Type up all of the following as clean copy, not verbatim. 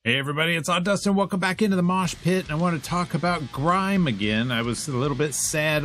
Hey everybody, it's Dustin. Welcome back into the mosh pit. I want to talk about Grime again. I was a little bit sad,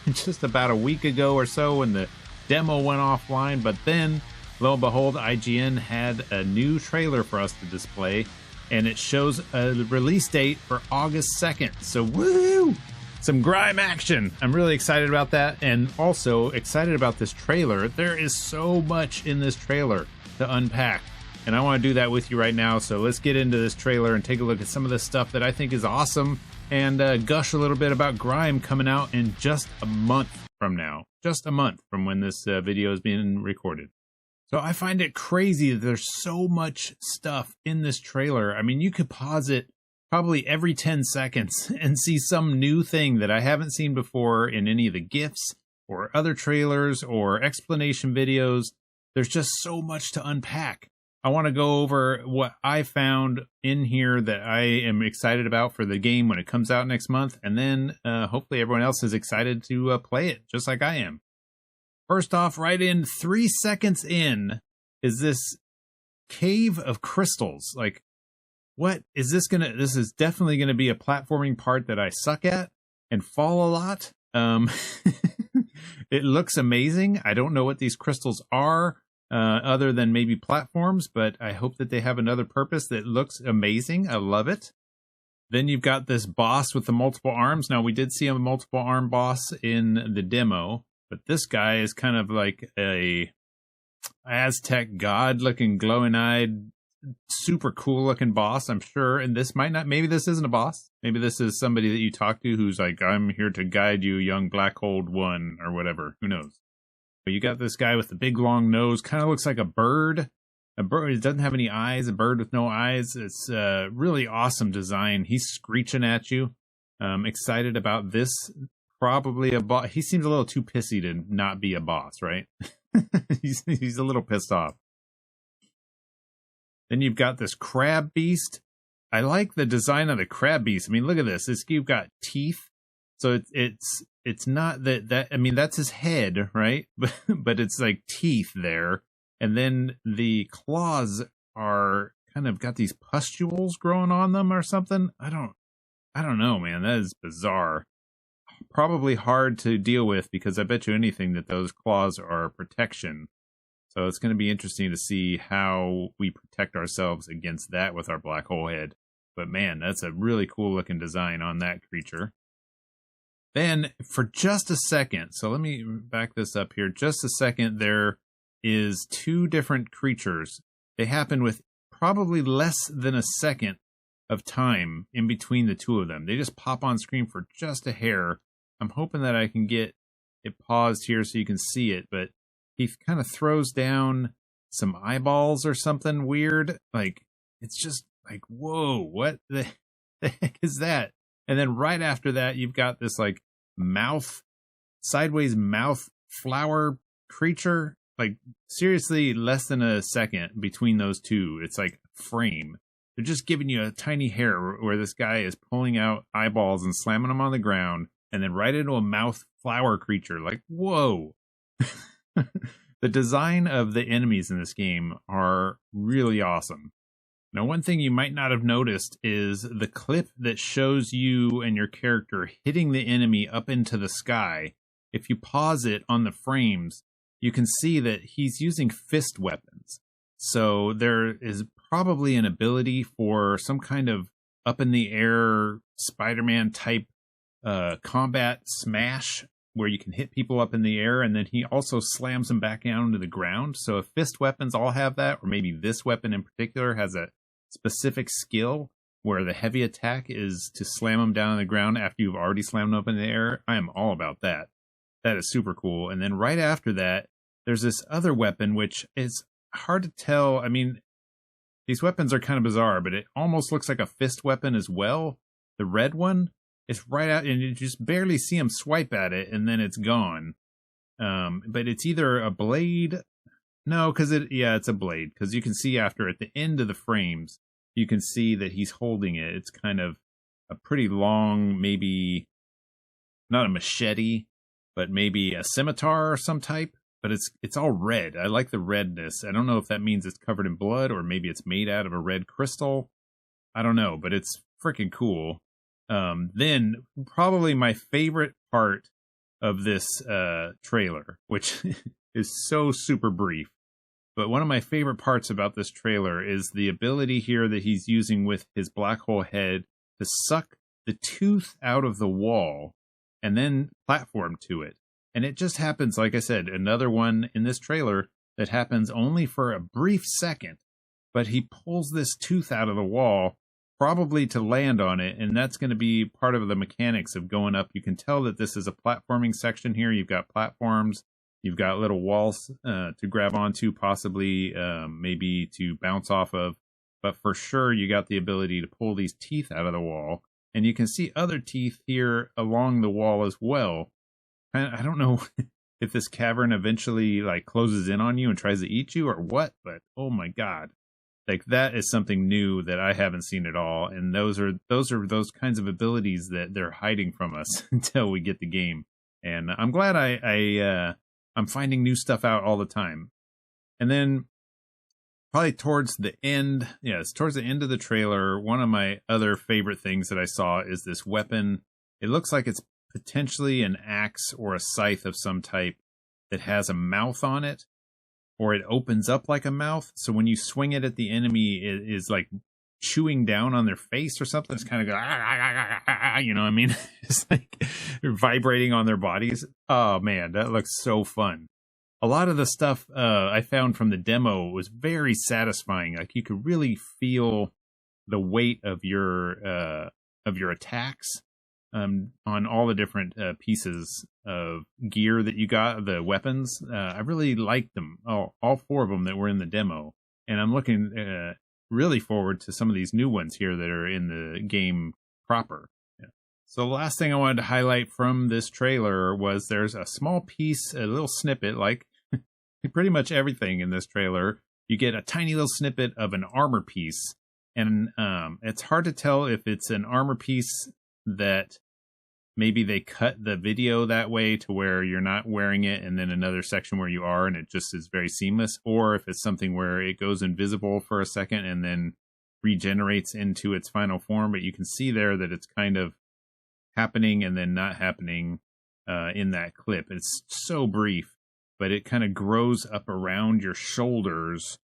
just about a week ago or so when the demo went offline, but then, lo and behold, IGN had a new trailer for us to display, and it shows a release date for August 2nd. So woo! Some Grime action. I'm really excited about that, and also excited about this trailer. There is so much in this trailer to unpack. And I want to do that with you right now, so let's get into this trailer and take a look at some of the stuff that I think is awesome and gush a little bit about Grime coming out in just a month from now. Just a month from when this video is being recorded. So I find it crazy that there's so much stuff in this trailer. I mean, you could pause it probably every 10 seconds and see some new thing that I haven't seen before in any of the GIFs or other trailers or explanation videos. There's just so much to unpack. I want to go over what I found in here that I am excited about for the game when it comes out next month, and then hopefully everyone else is excited to play it, just like I am. First off, right in 3 seconds in, is this cave of crystals. Like, what is this gonna? This is definitely gonna be a platforming part that I suck at and fall a lot. It looks amazing. I don't know what these crystals are. Other than maybe platforms, but I hope that they have another purpose that looks amazing. I love it. Then you've got this boss with the multiple arms. Now, we did see a multiple arm boss in the demo, but this guy is kind of like a Aztec god looking, glowing eyed, super cool looking boss, I'm sure. And this might not, maybe this isn't a boss. Maybe this is somebody that you talk to who's like, I'm here to guide you, young black hole one, or whatever. Who knows? You got this guy with the big long nose, kind of looks like a bird. A bird, it doesn't have any eyes, a bird with no eyes. It's really awesome design. He's screeching at you. Excited about this. Probably a boss. He seems a little too pissy to not be a boss, right? he's a little pissed off. Then you've got this crab beast. I like the design of the crab beast. I mean, look at this. You've got teeth. So it's not that I mean, that's his head, right? But it's like teeth there. And then the claws are kind of got these pustules growing on them or something. I don't know, man. That is bizarre. Probably hard to deal with because I bet you anything that those claws are protection. So it's going to be interesting to see how we protect ourselves against that with our black hole head. But man, that's a really cool looking design on that creature. Then, for just a second, so let me back this up here. Just a second, there is two different creatures. They happen with probably less than a second of time in between the two of them. They just pop on screen for just a hair. I'm hoping that I can get it paused here so you can see it, but he kind of throws down some eyeballs or something weird. Like, it's just like, whoa, what the heck is that? And then right after that, you've got this like sideways mouth flower creature. Like seriously, less than a second between those two. It's like frame. They're just giving you a tiny hair where this guy is pulling out eyeballs and slamming them on the ground, and then right into a mouth flower creature. Like, whoa. The design of the enemies in this game are really awesome. Now, one thing you might not have noticed is the clip that shows you and your character hitting the enemy up into the sky. If you pause it on the frames, you can see that he's using fist weapons. So there is probably an ability for some kind of up in the air Spider-Man type combat smash where you can hit people up in the air, and then he also slams them back down to the ground. So if fist weapons all have that, or maybe this weapon in particular has a specific skill where the heavy attack is to slam them down on the ground after you've already slammed them up in the air, I am all about that. That is super cool. And then right after that, there's this other weapon, which is hard to tell. I mean, these weapons are kind of bizarre, but it almost looks like a fist weapon as well. The red one, it's right out, and you just barely see him swipe at it, and then it's gone. But it's either a blade. No, because it's a blade. Because you can see after at the end of the frames, you can see that he's holding it. It's kind of a pretty long, maybe not a machete, but maybe a scimitar or some type. But it's all red. I like the redness. I don't know if that means it's covered in blood or maybe it's made out of a red crystal. I don't know, but it's freaking cool. Then probably my favorite part of this trailer, which is so super brief, but one of my favorite parts about this trailer is the ability here that he's using with his black hole head to suck the tooth out of the wall and then platform to it. And it just happens, like I said, another one in this trailer that happens only for a brief second, but he pulls this tooth out of the wall, probably to land on it, and that's going to be part of the mechanics of going up. You can tell that this is a platforming section here. You've got platforms, you've got little walls to grab onto, possibly maybe to bounce off of, but for sure you got the ability to pull these teeth out of the wall, and you can see other teeth here along the wall as well. I don't know if this cavern eventually like closes in on you and tries to eat you or what, but oh my god. Like that is something new that I haven't seen at all, and those are those kinds of abilities that they're hiding from us until we get the game. And I'm glad I'm finding new stuff out all the time. And then probably towards the end, towards the end of the trailer, one of my other favorite things that I saw is this weapon. It looks like it's potentially an axe or a scythe of some type that has a mouth on it, or it opens up like a mouth. So when you swing it at the enemy, it is like chewing down on their face or something. It's kind of go, you know what I mean? It's like vibrating on their bodies. Oh man, that looks so fun. A lot of the stuff I found from the demo was very satisfying. Like you could really feel the weight of your attacks on all the different pieces of gear that you got, the weapons. I really liked them, all four of them that were in the demo, and I'm looking really forward to some of these new ones here that are in the game proper. So the last thing I wanted to highlight from this trailer was there's a small piece, a little snippet, like pretty much everything in this trailer. You get a tiny little snippet of an armor piece, and it's hard to tell if it's an armor piece that maybe they cut the video that way to where you're not wearing it and then another section where you are, and it just is very seamless, or if it's something where it goes invisible for a second and then regenerates into its final form. But you can see there that it's kind of happening and then not happening in that clip. It's so brief, but it kind of grows up around your shoulders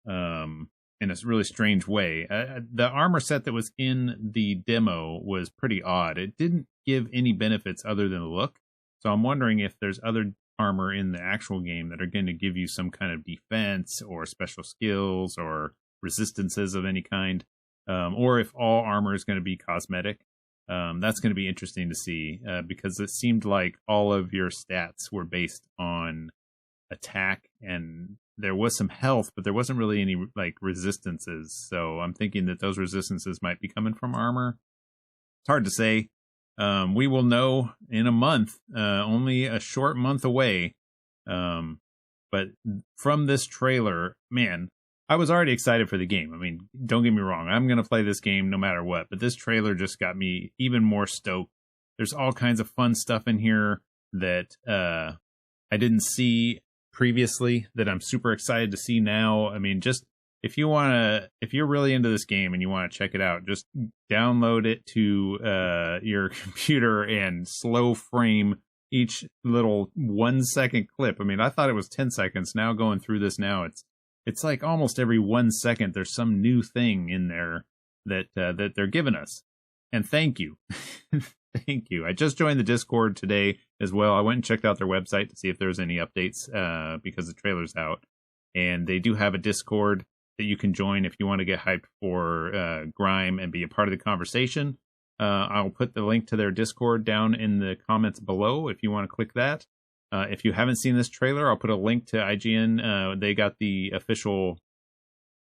in a really strange way. The armor set that was in the demo was pretty odd. It didn't give any benefits other than the look. So I'm wondering if there's other armor in the actual game that are going to give you some kind of defense or special skills or resistances of any kind, or if all armor is going to be cosmetic. That's going to be interesting to see because it seemed like all of your stats were based on attack, and there was some health, but there wasn't really any like resistances. So I'm thinking that those resistances might be coming from armor. It's hard to say. We will know in a month, only a short month away. But from this trailer, man, I was already excited for the game. I mean, don't get me wrong. I'm going to play this game no matter what, but this trailer just got me even more stoked. There's all kinds of fun stuff in here that I didn't see previously that I'm super excited to see now. I mean, just if you're really into this game and you want to check it out, just download it to your computer and slow frame each little 1 second clip. I mean, I thought it was 10 seconds. Now going through this now, it's like almost every 1 second there's some new thing in there that they're giving us. And thank you. Thank you. I just joined the Discord today as well. I went and checked out their website to see if there's any updates because the trailer's out. And they do have a Discord that you can join if you want to get hyped for Grime and be a part of the conversation. I'll put the link to their Discord down in the comments below if you want to click that. If you haven't seen this trailer, I'll put a link to IGN. They got the official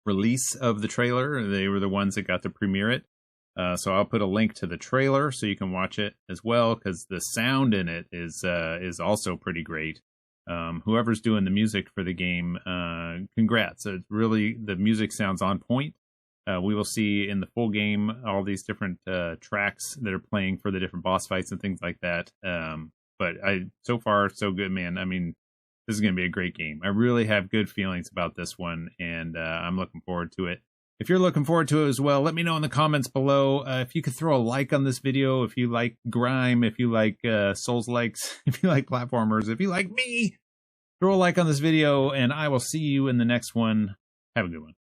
release of the trailer. They were the ones that got to premiere it. So I'll put a link to the trailer so you can watch it as well, because the sound in it is also pretty great. Whoever's doing the music for the game, congrats. It's really, the music sounds on point. We will see in the full game all these different tracks that are playing for the different boss fights and things like that. But so far, so good, man. I mean, this is going to be a great game. I really have good feelings about this one, and I'm looking forward to it. If you're looking forward to it as well, let me know in the comments below. If you could throw a like on this video, if you like Grime, if you like Souls-likes, if you like platformers, if you like me, throw a like on this video, and I will see you in the next one. Have a good one.